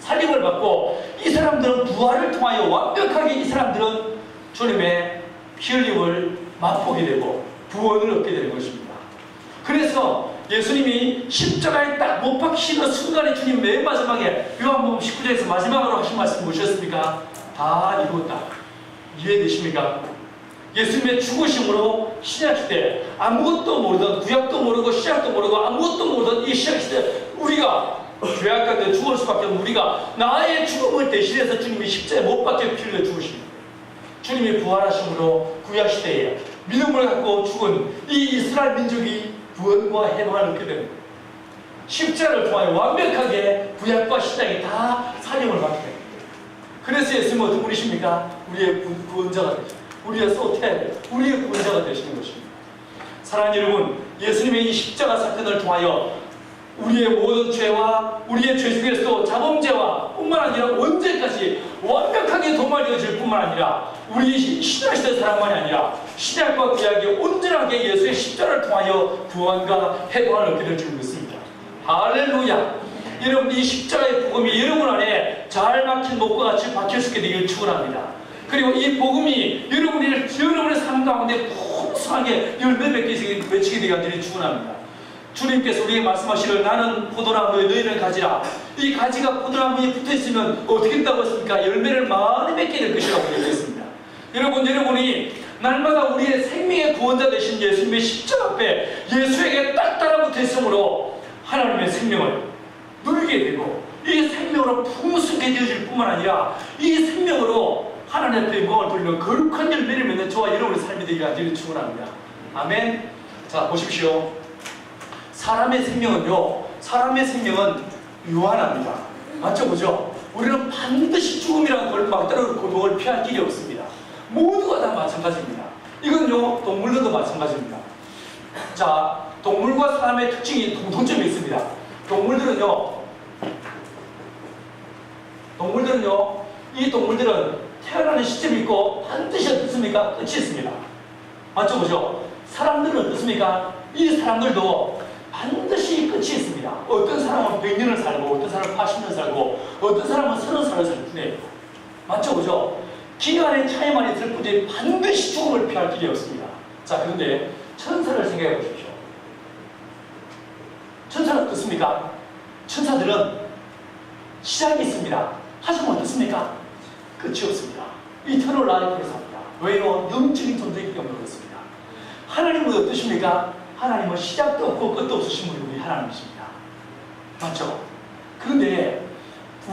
살림을 받고 이 사람들은 부활을 통하여 완벽하게 이 사람들은 주님의 피 흘림을 맛보게 되고 구원을 얻게 되는 것입니다. 그래서 예수님이 십자가에 딱 못 박히는 순간에 주님 맨 마지막에 요한복음 19장에서 마지막으로 하신 말씀 무엇이었습니까? 다 이루었다. 이해되십니까? 예수님의 죽으심으로 신약시대 아무것도 모르던, 구약도 모르고 신약도 모르고 아무것도 모르던 이 신약시대 우리가 죄악 가운데 죽을 수밖에 없는 우리가 나의 죽음을 대신해서 주님이 십자가에 못 박혀 피 흘려 죽으십니다. 주님이 부활하심으로 구약시대에 믿음을 갖고 죽은 이 이스라엘 민족이 구원과 해방을 얻게 됩니다. 십자가를 통하여 완벽하게 구약과 신약이 다 살림을 받게 됩니다. 그래서 예수님은 어떤 분이십니까? 우리의 구원자가 되십니다. 우리의 소텔, 우리의 구원자가 되시는 것입니다. 사랑하는 여러분, 예수님의 이 십자가 사건을 통하여 우리의 모든 죄와 우리의 죄 중에서도 자범죄와 뿐만 아니라 언제까지 완벽하게 도말되어질 뿐만 아니라 우리 신약시대 사람만이 아니라 신약과 구약이 온전하게 예수의 십자가를 통하여 구원과 해방을 얻게 될 줄 믿습니다. 할렐루야! 여러분, 이 십자가의 복음이 여러분 안에 잘 막힌 목과 같이 박힐 수 있게 되기를 축원합니다. 그리고 이 복음이 여러분의 삶 가운데 풍성하게 열매 맺히게 되게 하기를 축원합니다. 주님께서 우리에게 말씀하시기를 나는 포도나무에 너희를 가지라. 이 가지가 포도나무에 붙어있으면 어떻게 된다고 했습니까? 열매를 많이 맺게 될 것이라고 얘기했습니다. 여러분이 날마다 우리의 생명의 구원자 되신 예수님의 십자가 앞에 예수에게 딱 따라붙어 있으므로 하나님의 생명을 누리게 되고 이 생명으로 풍성하게 되어질 뿐만 아니라 이 생명으로 하나님 앞에 영광을 돌리며 거룩한 열매를 맺는 저와 여러분의 삶이 되게 하기를 축원합니다. 아멘. 자, 보십시오. 사람의 생명은 유한합니다. 맞죠? 그죠? 우리는 반드시 죽음이라는 걸 막다른 고통을 피할 길이 없습니다. 모두가 다 마찬가지입니다. 이건요, 동물들도 마찬가지입니다. 자, 동물과 사람의 특징이 공통점이 있습니다. 동물들은요, 이 동물들은 태어나는 시점이 있고 반드시 어떻습니까? 끝이 있습니다. 맞죠? 그죠? 사람들은 어떻습니까? 이 사람들도 반드시 끝이 있습니다. 어떤 사람은 100년을 살고, 어떤 사람은 80년 살고, 어떤 사람은 30살을 살 뿐이에요. 맞죠? 그죠? 기간의 차이만 있을 뿐이지 반드시 죽음을 피할 길이 없습니다. 자, 그런데 천사를 생각해 보십시오. 천사는 어떻습니까? 천사들은 시작이 있습니다. 하지만 어떻습니까? 끝이 없습니다. 이터널 라이프를 삽니다. 왜요? 영적인 존재이기 때문에 그렇습니다. 하나님은 어떠십니까? 하나님은 시작도 없고 끝도 없으신 분이 우리 하나님이십니다. 맞죠? 그런데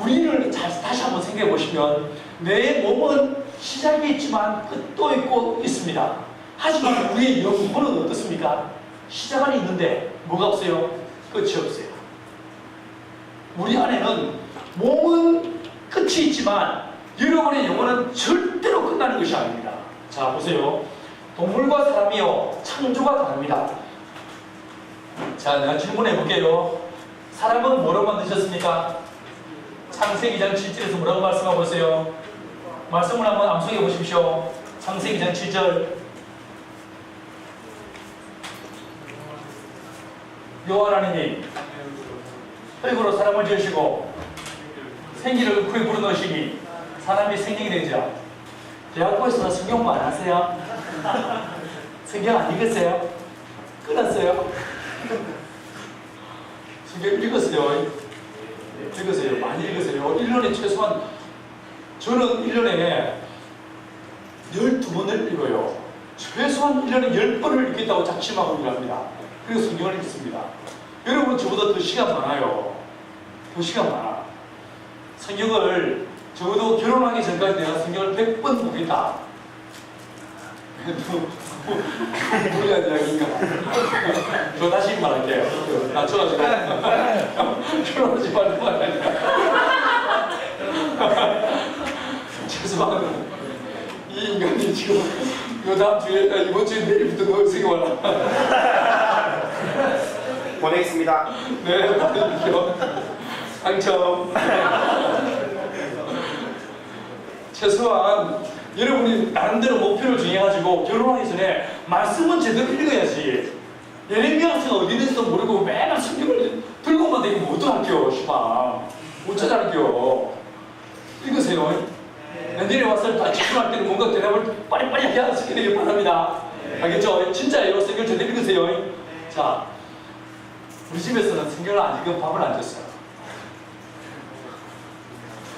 우리를 다시 한번 생각해 보시면 내 몸은 시작이 있지만 끝도 있고 있습니다. 하지만 우리의 영혼은 어떻습니까? 시작은 있는데 뭐가 없어요? 끝이 없어요. 우리 안에는 몸은 끝이 있지만 여러분의 영혼은 절대로 끝나는 것이 아닙니다. 자, 보세요. 동물과 사람이요, 창조가 다릅니다. 자, 내가 질문해 볼게요. 사람은 뭐로 만드셨습니까? 창세기 2장 7절에서 뭐라고 말씀하고 있어요? 말씀을 한번 암송해 보십시오. 창세기 2장 7절. 여호와 하나님이 흙으로 사람을 지으시고 생기를 흙에 불어넣으시니 사람이 생명이 되자. 대학교에서 성경 안 하세요? 성경 안 읽었어요? 끊었어요? 성경 읽었어요? 읽으세요. 많이 읽으세요. 1년에 최소한, 저는 1년에 12번을 읽어요. 최소한 1년에 10번을 읽겠다고 작심하고 일합니다. 그래서 성경을 읽습니다. 여러분 저보다 더 시간 많아요. 더 시간 많아. 성경을 적어도 결혼하기 전까지 내가 성경을 100번 보겠다. 무리한 이야기인가? 저 다시 말할게요. 낮춰가지고. 결혼하지 말고 말하니까. 죄송합니다. 이 인간이 지금 다음 주에, 이번 주에 내일부터 너 생겨와라. 보내겠습니다. 네, 보내주십시오. 당첨. 최소한 여러분이 나름대로 목표를 정해가지고 결혼하기 전에 말씀은 제대로 읽어야지. 예레미야서가 어디 있는지도 모르고 맨날 성경을 들고만 다니면 어떡할게요, 시방. 어쩌자는겨. 읽으세요. 내년에 와서 다 집중할 때는 뭔가 대답을 빨리빨리 하게 되길 바랍니다. 알겠죠? 진짜예요. 성경 제대로 읽으세요. 자, 우리 집에서는 성경을 안 읽으면 밥을 안 줬어요.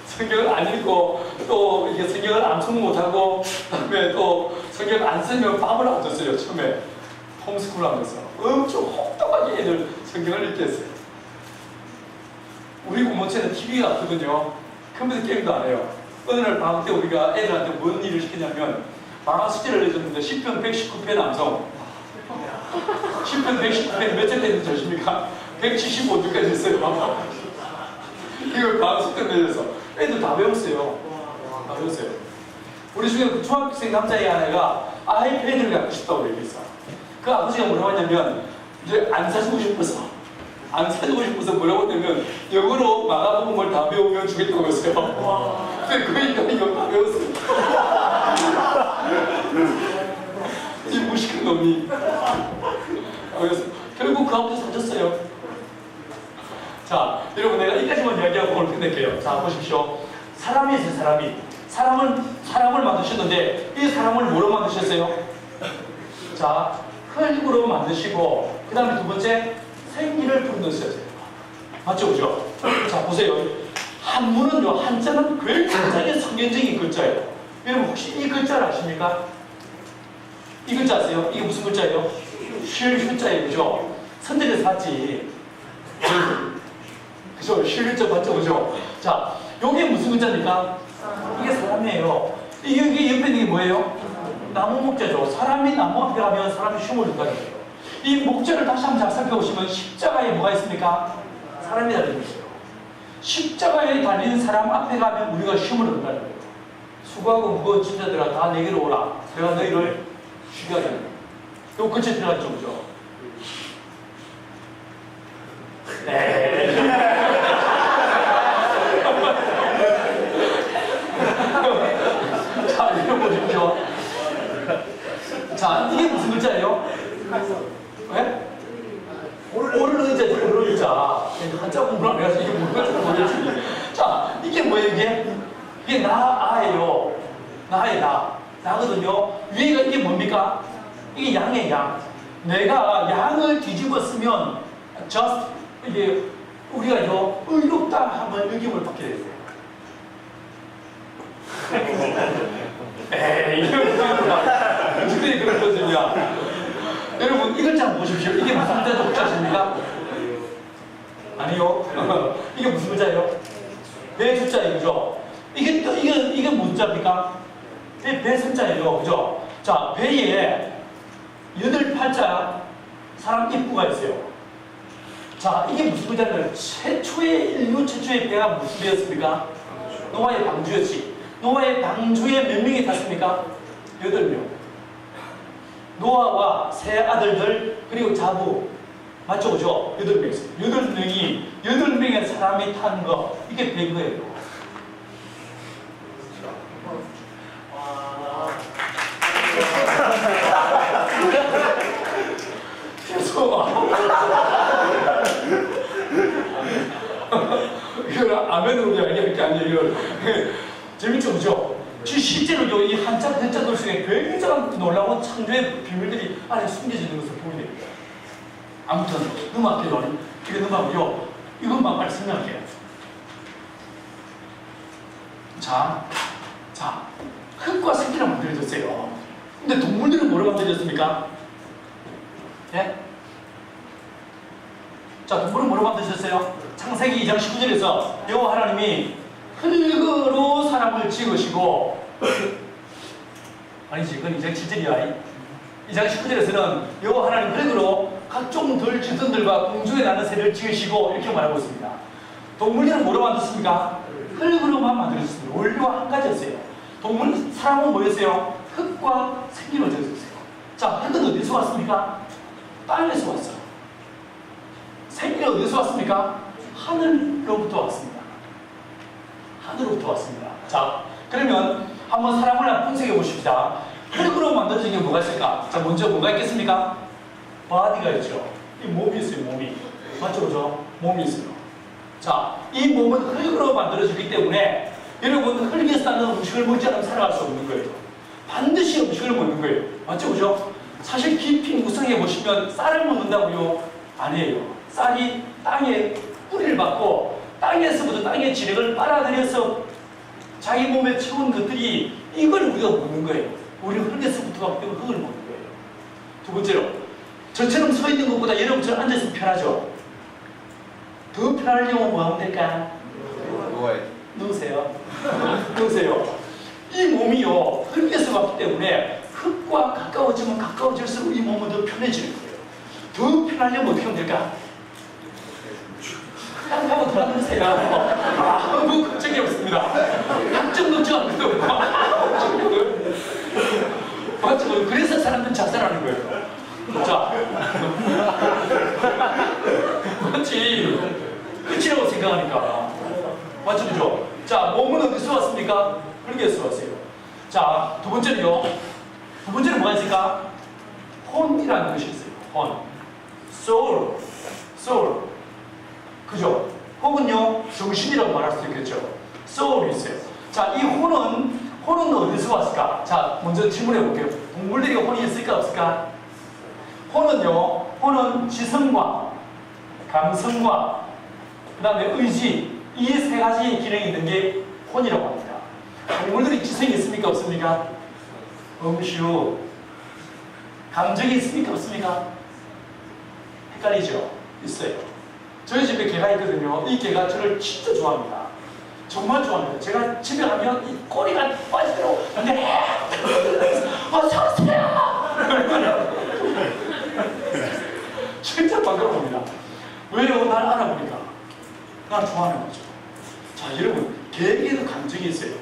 성경을 안 읽고 또 이게 성경을 암송 못하고 그다음에 또 성경을 안 쓰면 밥을 안 줬어요. 처음에 홈스쿨 하면서 엄청 혹독하게 애들 성경을 읽게 했어요. 우리 부모체는 TV가 없거든요. 컴퓨터 게임도 안 해요. 어느 날 방학 때 우리가 애들한테 뭔 일을 시켰냐면 방학 숙제를 내줬는데 10편 119편 암송. 10편 119편 몇 절 되는지 아십니까? 175주까지 했어요. 이걸 방학 숙제 내줘서 애들 다 배웠어요. 다 배웠어요. 우리 중에 그 중학생 남자애 하나가 아이패드를 갖고 싶다고 얘기했어. 그 아버지가 뭐라고 했냐면 이제 안 사주고 싶어서 뭐라고 했냐면 영어로 마가복음을 다 배우면 주겠다고 했어요. 근데 그 인간이 영어 다 배웠어요. 이 무식한 놈이. 그래서 결국 그 아버지 사줬어요. 자, 여러분 내가 이까지만 이야기하고 오늘 끝낼게요. 자, 보십시오. 사람이 있어요, 사람을 만드셨는데 이 사람을 뭐로 만드셨어요? 자, 흙으로 만드시고 그 다음에 두 번째 생기를 불러주셨어요. 맞죠? 그죠? 자, 보세요. 한문은요, 한자는 굉장히 성경적인 글자예요. 여러분 혹시 이 글자를 아십니까? 이 글자 아세요? 이게 무슨 글자예요? 쉴자예요. 그죠? 선들에서 봤지? 그죠? 쉴자 봤죠? 그죠? 자, 요게 무슨 글자입니까? 이게 사람이에요. 이게 옆에 있는 게 뭐예요? 나무 목자죠. 사람이 나무 앞에 가면 사람이 쉼을 둔다는 거예요. 이 목자를 다시 한번 잘 살펴보시면 십자가에 뭐가 있습니까? 사람이 달리고 있어요. 십자가에 달린 사람 앞에 가면 우리가 쉼을 얻는다는 거예요. 수고하고 무거운 짐자들아 다 내게로 오라. 내가 너희를 쉬게 하겠다. 요 근처에 들어갔죠, 그죠? 네. 자, 읽어보십시오. 자, 이게 무슨 글자예요? 왜? 오르는 의자지, 오르는 의자. 한자 공부를 안 해가지고 이게 무슨 글자인지 모르겠지. 자, 이게 뭐예요, 이게? 이게 나예요. 나의 나. 나거든요. 위에가 이게 뭡니까? 이게 양의 양. 내가 양을 뒤집어 쓰면 just 이게 우리가요 의롭다 하면 의김을 받게 되세요. 에이 이거 무슨 그런 거냐? 여러분 이 글자 보십시오. 이게 무슨 글자 독자십니까? 아니요. 이게 무슨 글자예요? 배 숫자예요, 그죠? 이게 무슨 자입니까? 배 선자예요, 그죠? 자, 배에 8팔자 사람 입구가 있어요. 자, 이게 무슨 글자냐면 인류 최초의 배가 무슨 배였습니까? 노아의 방주였지. 노아의 방주에 몇 명이 탔습니까? 8명. 노아와 세 아들들 그리고 자부 맞죠, 그죠? 8명 있어요. 8명의 사람이 탄 거 이게 배인 거예요. 이걸 아멘으로 이야기할 게 아니에요. 재밌죠, 그죠? 실제로 이 한자 글자들 속에 굉장한 놀라운 창조의 비밀들이 안에 숨겨져 있는 것을 보게 됩니다. 아무튼 음악이요. 이거 음악이요. 이것만 빨리 설명할게요. 자, 흙과 생기를 만들어졌어요. 근데 동물들은 뭐로 만들어졌습니까? 예? 자, 동물은 뭐로 만드셨어요? 창세기 2장 19절에서 여호와 하나님이 흙으로 사람을 지으시고 아니지, 그건 2장 7절이야. 2장 19절에서는 여호와 하나님 흙으로 각종 들쥐들과 공중에 나는 새를 지으시고 이렇게 말하고 있습니다. 동물들은 뭐로 만들었습니까? 흙으로만 만들었습니다. 원리와 한 가지였어요. 사람은 뭐였어요? 흙과 생기로 되었어요. 자, 흙은 어디서 왔습니까? 땅에서 왔어요. 생기는 어디서 왔습니까? 하늘로부터 왔습니다. 하늘로부터 왔습니다. 자, 그러면 한번 사람을 분석해 보십시다. 흙으로 만들어진 게 뭐가 있을까? 자, 먼저 뭐가 있겠습니까? 바디가 있죠. 이 몸이 있어요, 몸이. 맞죠, 그죠? 몸이 있어요. 자, 이 몸은 흙으로 만들어졌기 때문에 여러분 흙에서 나는 음식을 먹지 않으면 살아갈 수 없는 거예요. 반드시 음식을 먹는 거예요. 맞죠? 그죠? 사실 깊이 묵상해 보시면 쌀을 먹는다고요? 아니에요. 쌀이 땅에 뿌리를 받고 땅에서부터 땅의 지력을 빨아들여서 자기 몸에 채운 것들이 이걸 우리가 먹는 거예요. 우리는 흙에서부터 왔기 때문에 흙을 먹는 거예요. 두 번째로, 저처럼 서 있는 것보다 여러분처럼 앉아있으면 편하죠? 더 편하려면 뭐 하면 될까? 누우세요. 누우세요. 이 몸이요, 흙에서 왔기 때문에 흙과 가까워지면 가까워질수록 이 몸은 더 편해지는 거예요. 더 편하려면 어떻게 하면 될까? 딱 하고 들어가세요. 아무 걱정이 없습니다. 걱정 걱정 안 해도 맞죠? 그래서 사람들은 자살하는 거예요. 자, 맞지? 끝이라고 생각하니까. 맞죠? 그죠? 자, 몸은 어디서 왔습니까? 흙에서 왔어요. 자, 두 번째는요. 두 번째는 뭐가 있을까? 혼이라는 것이 있어요. 혼. soul. soul. 그죠? 혹은요, 정신이라고 말할 수도 있겠죠. soul이 있어요. 자, 이 혼은 어디서 왔을까? 자, 먼저 질문해 볼게요. 동물들이 혼이 있을까, 없을까? 혼은 지성과 감성과 그 다음에 의지, 이 세 가지 기능이 있는 게 혼이라고 합니다. 동물들이 지성이 있습니까, 없습니까? 음슈. 감정이 있습니까, 없습니까? 헷갈리죠? 있어요. 저희 집에 개가 있거든요. 이 개가 저를 진짜 좋아합니다. 정말 좋아합니다. 제가 집에 가면 이 꼬리가 빠지도록 어서 오세요! 진짜 반가워합니다. 왜요? 날 알아보니까. 날 좋아하는 거죠. 자, 여러분, 개에게도 감정이 있어요.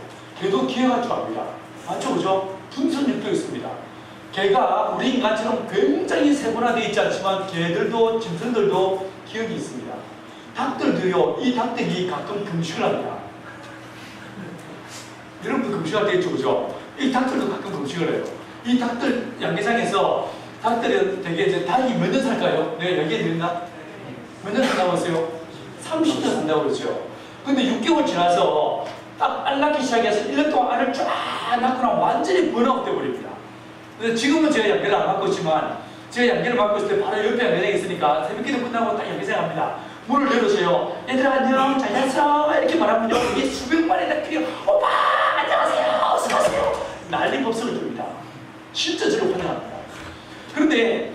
개도 기억을 좋아합니다. 맞죠? 그죠? 분선력도 있습니다. 개가 우리 인간처럼 굉장히 세분화되어 있지 않지만 개들도 짐승들도 기억이 있습니다. 닭들도요, 이 닭들이 가끔 금식을 합니다. 여러분도 금식할 때 있죠, 그죠? 이 닭들도 가끔 금식을 해요. 이 닭들 양계장에서 닭들은 되게 이제 닭이 몇 년 살까요? 내가 얘기해 드렸나? 몇 년 산다고 했어요? 30년 산다고 그랬죠. 근데 6개월 지나서 딱 알 낳기 시작해서 1년 동안 알을 쫙 낳고 나면 완전히 번아웃 돼버립니다. 근데 지금은 제가 양계를 안 맡고 있지만 제가 양계를 맡고 있을 때 바로 옆에 양계장이 있으니까 새벽기도 끝나고 딱 양계장 합니다. 문을 열어서요. 얘들아 안녕 잘 잤어? 이렇게 말하면요. 이게 수백 마리 닭들이 오빠 안녕하세요 어서오세요 난리 법석을 줍니다. 진짜 저를 환영합니다. 그런데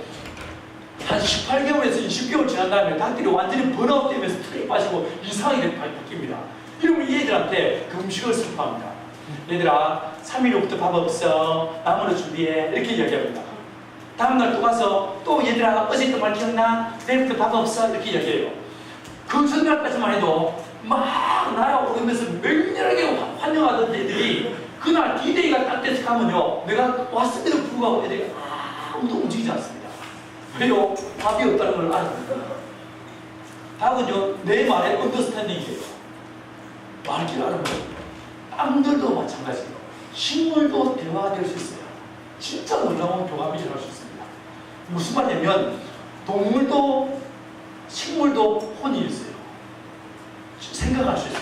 한 18개월에서 20개월 지난 다음에 닭들이 완전히 번아웃 되면서 털이 빠지고 이상하게 바뀝니다. 이러면 이 애들한테 금식을 선포합니다. 얘들아 3일 후부터 밥 없어 나무로 준비해 이렇게 이야기합니다. 다음날 또 가서 또 얘들아 어제 했던 말 기억나? 내일부터 밥 없어 이렇게 이야기해요. 그 전날까지만 해도 막 날아오르면서 맹렬하게 환영하던 애들이 그날 D-Day가 딱 돼서 가면요 내가 왔음에도 불구하고 애들이 아무도 움직이지 않습니다. 왜요? 답이 없다는 걸 알아듣는 거예요. 닭은요 내 말에 언더스탠딩이에요. 말귀를 알아보는 거예요. 땅들도 마찬가지예요. 식물도 대화가 될 수 있어요. 진짜 놀라운 교감이 일어날 수 있습니다. 무슨 말이냐면 동물도 식물도 혼이 있어요. 생각할 수 있어요.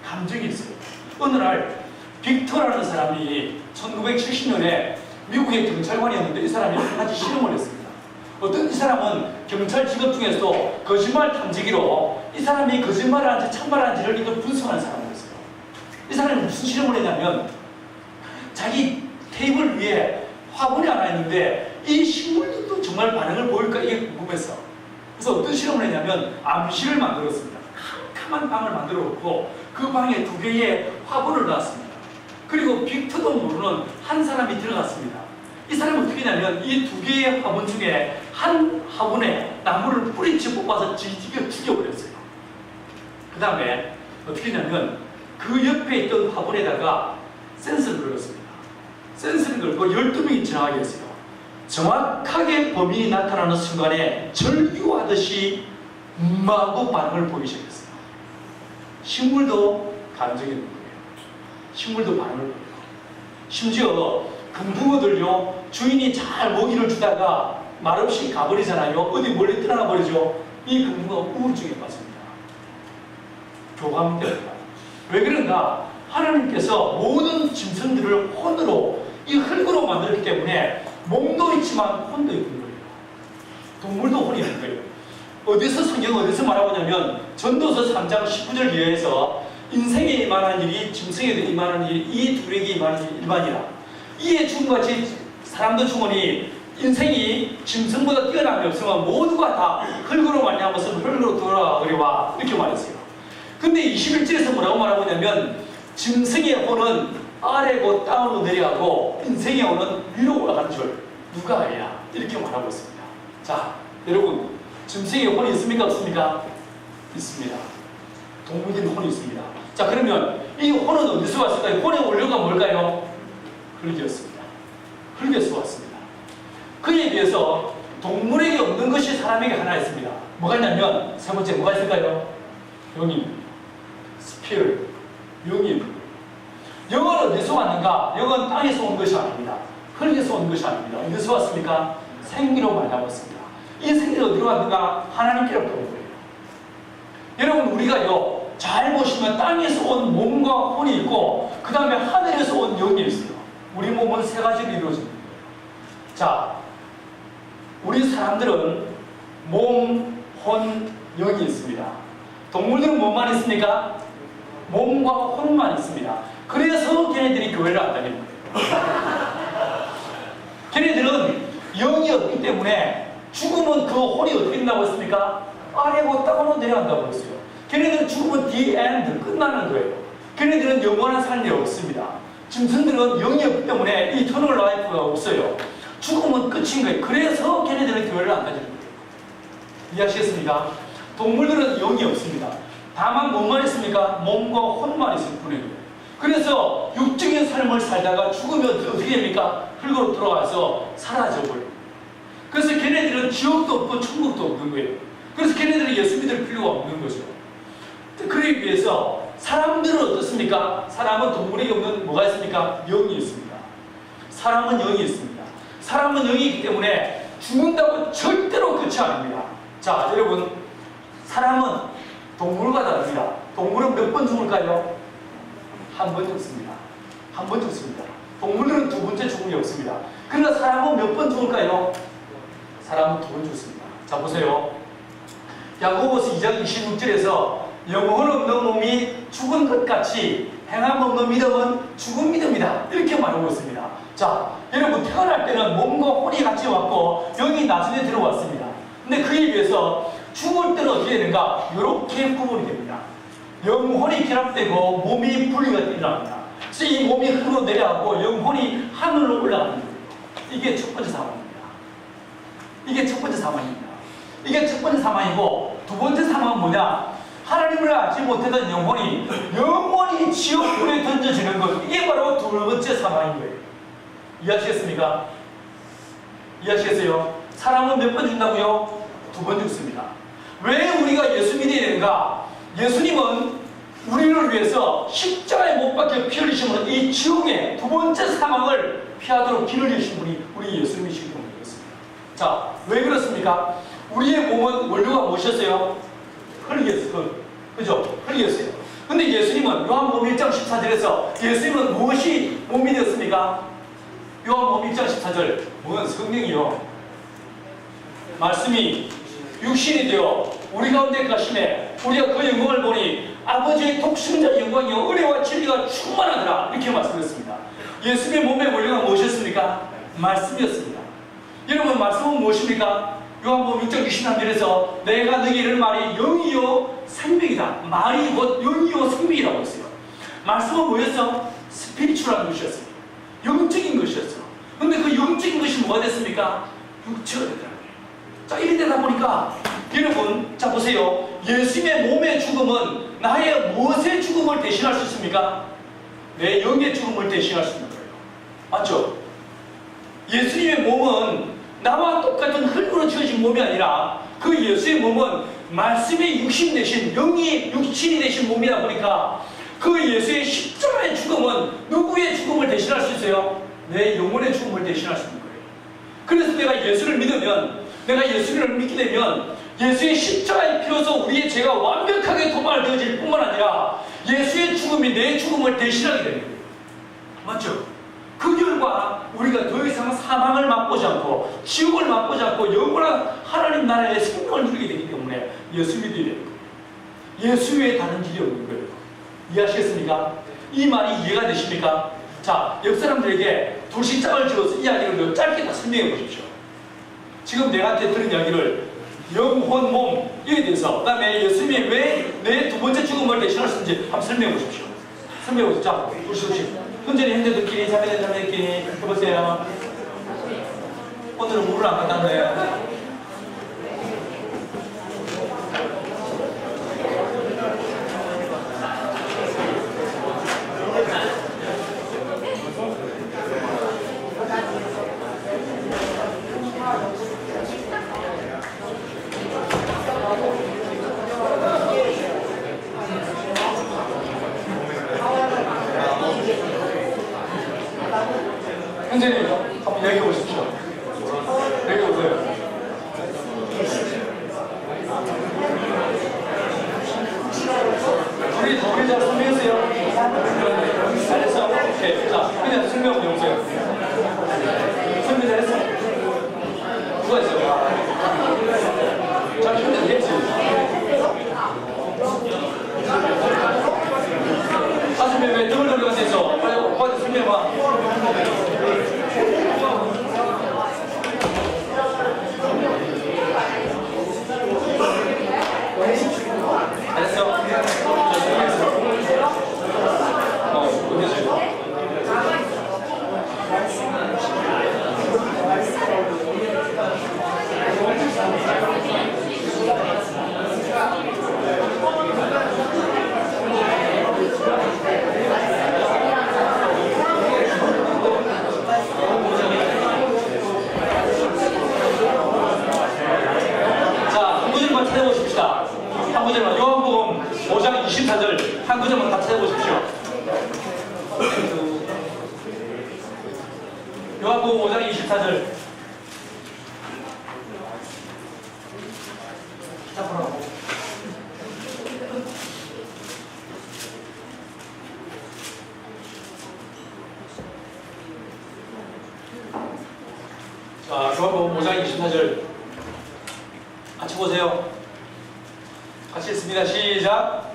감정이 있어요. 어느 날 빅터라는 사람이 1970년에 미국의 경찰관이었는데 이 사람이 한 가지 실험을 했습니다. 어떤 이 사람은 경찰 직업 중에서도 거짓말 탐지기로 이 사람이 거짓말을 하는지 참말을 하는지를 이걸 분석하는 사람이었어요. 이 사람이 무슨 실험을 했냐면 자기 테이블 위에 화분이 하나 있는데 이 식물들도 정말 반응을 보일까 이게 궁금했어. 그래서 어떤 실험을 했냐면 암실을 만들었습니다. 캄캄한 방을 만들어 놓고 그 방에 2개의 화분을 놨습니다. 그리고 빅터도 모르는 한 사람이 들어갔습니다. 이 사람은 어떻게 했냐면 이 2개의 화분 중에 한 화분에 나무를 뿌리째 뽑아서 지지게 죽여버렸어요. 그 다음에 어떻게 했냐면 그 옆에 있던 화분에다가 센서를 걸었습니다. 센서를 걸고 12명이 지나가게 했어요. 정확하게 범인이 나타나는 순간에 절규하듯이 마구 반응을 보이기 시작했어요. 식물도 감정이 있는 거예요. 식물도 반응을 보여요. 심지어 금붕어들요 주인이 잘 먹이를 주다가 말없이 가버리잖아요. 어디 멀리 떠나가 버리죠. 이 금붕어가 우울증에 빠집니다. 교감됩니다. 왜 그런가? 하나님께서 모든 짐승들을 혼으로, 이 흙으로 만들었기 때문에 몸도 있지만 혼도 있는 거예요. 동물도 혼이 있는 거예요. 성경 어디서 말하고 있냐면 전도서 3장 19절 이하에서 인생에 임하는 일이 짐승에도 임하는 일이 이 둘에게 임하는 일이 일반이라. 이에 죽음같이 사람도 죽으니 인생이 짐승보다 뛰어난 게 없으면 모두가 다 흙으로 말미암아서 흙으로 돌아오리와 이렇게 말했어요. 근데 21절에서 뭐라고 말하고 있냐면 짐승의 혼은 아래고 땅으로 내려가고 인생의 혼은 위로 올라가는 줄 누가 알야? 이렇게 말하고 있습니다. 자, 여러분, 짐승의 혼이 있습니까? 없습니까? 있습니다. 동물들은 혼이 있습니다. 자, 그러면 이 혼은 어디서 왔을까요? 혼의 원료가 뭘까요? 흙이었습니다. 흙에서 왔습니다. 그에 비해서 동물에게 없는 것이 사람에게 하나 있습니다. 뭐가 있냐면 세 번째 뭐가 있을까요? 영입, 스피릿, 영입. 영은 어디서 왔는가? 영은 땅에서 온 것이 아닙니다. 흙에서 온 것이 아닙니다. 어디서 왔습니까? 생기로 말려왔습니다. 이 생기가 어디로 왔는가? 하나님께로부터 온 거예요. 여러분, 우리가요, 잘 보시면 땅에서 온 몸과 혼이 있고 그 다음에 하늘에서 온 영이 있어요. 우리 몸은 세 가지로 이루어집니다. 자, 우리 사람들은 몸, 혼, 영이 있습니다. 동물들은 뭐만 있습니까? 몸과 혼만 있습니다. 그래서 걔네들이 교회를 안 다니는 거예요. 걔네들은 영이 없기 때문에 죽으면 그 혼이 어떻게 된다고 했습니까? 아래고 땅으로 내려간다고 했어요. 걔네들은 죽으면 the end, 끝나는 거예요. 걔네들은 영원한 삶이 없습니다. 짐승들은 영이 없기 때문에 이 터널 라이프가 없어요. 죽으면 끝인 거예요. 그래서 걔네들은 교회를 안 다니는 거예요. 이해하시겠습니까? 동물들은 영이 없습니다. 다만 뭐만 있습니까? 몸과 혼만 있을 뿐이에요. 그래서 육적인 삶을 살다가 죽으면 어떻게 됩니까? 흙으로 돌아가서 사라져버려요. 그래서 걔네들은 지옥도 없고 천국도 없는 거예요. 그래서 걔네들은 예수 믿을 필요가 없는 거죠. 그러기 위해서 사람들은 어떻습니까? 사람은 동물에게 없는 뭐가 있습니까? 영이 있습니다. 사람은 영이 있습니다. 사람은 영이 있기 때문에 죽는다고 절대로 끝이 아닙니다. 자, 여러분, 사람은 동물과 다릅니다. 동물은 몇 번 죽을까요? 한 번 죽습니다. 한 번 죽습니다. 동물들은 두 번째 죽음이 없습니다. 그러나 사람은 몇 번 죽을까요? 사람은 두 번 죽습니다. 자, 보세요. 야고보서 2장 26절에서 영혼 없는 몸이 죽은 것 같이 행함 없는 믿음은 죽은 믿음이다. 이렇게 말하고 있습니다. 자, 여러분, 태어날 때는 몸과 혼이 같이 왔고 영이 나중에 들어왔습니다. 근데 그에 비해서 죽을 때는 어떻게 되는가? 이렇게 구분이 됩니다. 영혼이 결합되고 몸이 분리가 일어납니다. 그래서 이 몸이 흙으로 내려가고 영혼이 하늘로 올라가는 거예요. 이게 첫 번째 사망입니다. 이게 첫 번째 사망입니다. 이게 첫 번째 사망이고, 두 번째 사망은 뭐냐? 하나님을 알지 못하던 영혼이 영원히 지옥불에 던져지는 것. 이게 바로 두 번째 사망인 거예요. 이해하시겠습니까? 이해하시겠어요? 사람은 몇 번 죽는다고요? 두 번 죽습니다. 왜 우리가 예수 믿어야 되는가? 예수님은 우리를 위해서 십자가에 못 박혀 피 흘리심으로 이 지옥의 두 번째 사망을 피하도록 길을 내신 분이 우리 예수님이시기 때문에 그렇습니다. 자, 왜 그렇습니까? 우리의 몸은 원료가 무엇이었어요? 흙이었어요. 그죠? 흙이었어요. 근데 예수님은 요한복음 1장 14절에서 예수님은 무엇이 몸이 되었습니까? 요한복음 1장 14절, 뭐는 성령이요, 말씀이 육신이 되어 우리 가운데 가심에 우리가 그 영광을 보니 아버지의 독생자 영광이요 은혜와 진리가 충만하더라. 이렇게 말씀했습니다. 예수님의 몸의 원료가 무엇이었습니까? 말씀이었습니다. 여러분, 말씀은 무엇입니까? 요한복음 6장 63절에서 내가 너에게 이르는 말이 영이요 생명이다. 말이 곧 영이요 생명이라고 했어요. 말씀은 뭐였어? 스피리추얼한 것이었어요. 영적인 것이었어요. 근데 그 영적인 것이 뭐가 됐습니까? 육체가 되더라고요. 자, 이리 되다 보니까 여러분, 자 보세요. 예수님의 몸의 죽음은 나의 무엇의 죽음을 대신할 수 있습니까? 내 영의 죽음을 대신할 수 있는 거예요. 맞죠? 예수님의 몸은 나와 똑같은 흙으로 지어진 몸이 아니라 그 예수의 몸은 말씀의 육신 대신 영이 육신이 되신 몸이다 보니까 그 예수의 십자가의 죽음은 누구의 죽음을 대신할 수 있어요? 내 영혼의 죽음을 대신할 수 있는 거예요. 그래서 내가 예수를 믿으면, 내가 예수를 믿게 되면 예수의 십자가의 피로서 우리의 죄가 완벽하게 도말되어질 뿐만 아니라 예수의 죽음이 내 죽음을 대신하게 되는 거예요. 맞죠? 그 결과 우리가 더 이상 사망을 맛보지 않고 지옥을 맛보지 않고 영원한 하나님 나라의 생명을 누리게 되기 때문에 예수 믿어야 되는 거예요. 예수 외에 다른 길이 없는 거예요. 이해하시겠습니까? 이 말이 이해가 되십니까? 자, 옆 사람들에게 둘씩 짝을 지어서 이야기를 짧게 다 설명해 보십시오. 지금 내한테 들은 이야기를 영혼, 몸, 이에 대해서 그 다음에 예수님이 왜 내 두 번째 죽음을 대신하셨는지 한번 설명해 보십시오. 설명해 보십시오. 자, 둘씩. 현재는 형제들끼리, 자매들끼리 해보세요. 오늘은 물을 안 갖다 놨네요. 현재님 한번 얘기해 보십시오. 얘기해 보세요. 우리 잘 설명했어요. 잘했어. 오케이. 자, 그냥 설명 좀 해보세요. 설명 잘했어. 누가 했어요? 자, 현재 했지. 가슴에 왜 등을 돌리고 앉아있어? 빨리 오빠한테 설명해봐. 잘했어. 찾아보십시다. 한 구절만, 요한복음 5장 24절 한 구절만 다 찾아보십시오. 요한복음 5장 24절. 자, 요한복음 5장 24절 같이 보세요. 같이 읽습니다. 시작.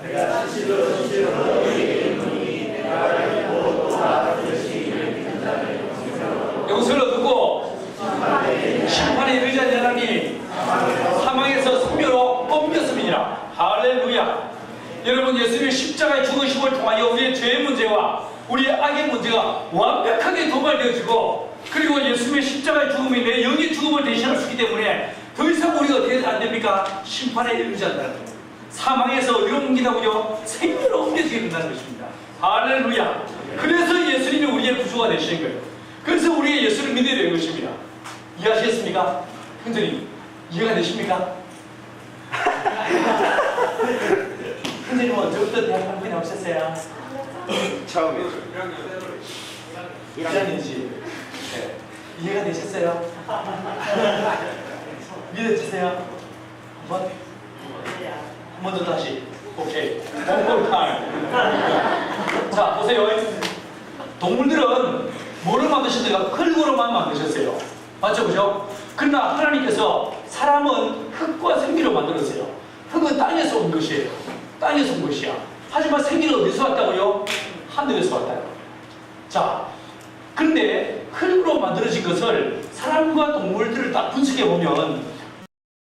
여기서 듣고 심판에 이르지 아니하나니 사망에서 생명으로 옮겼음이니라. 할렐루야. 여러분, 예수님의 십자가의 죽으심을 통하여 우리의 죄의 문제와 우리의 악의 문제가 완벽하게 도말되어지고, 그리고 예수님의 십자가의 죽음이 내 영의 죽음을 대신할 수 있기 때문에 더 이상 우리가 어떻게 안 됩니까? 심판에 이르지 않는다는 거예요. 사망에서 어디로 옮기다고요? 생명으로 옮겨지게 된다는 것입니다. 할렐루야. 그래서 예수님이 우리의 구주가 되시는 거예요. 그래서 우리의 예수를 믿어야 되는 것입니다. 이해하시겠습니까? 형제님, 이해가 되십니까? 형제님은 언제부터 대학 한분이 없었어요? 처음이죠. 1학년이지. 네. 이해가 되셨어요? 믿어주세요. 한 번 더 다시. 오케이. 자, 보세요. 동물들은 뭐를 만드셨는가? 흙으로만 만드셨어요. 맞죠? 그죠? 그러나 하나님께서 사람은 흙과 생기로 만들었어요. 흙은 땅에서 온 것이에요. 땅에서 온 것이야. 하지만 생기는 어디서 왔다고요? 하늘에서 왔다요. 자, 그런데 흙으로 만들어진 것을 사람과 동물들을 딱 분석해 보면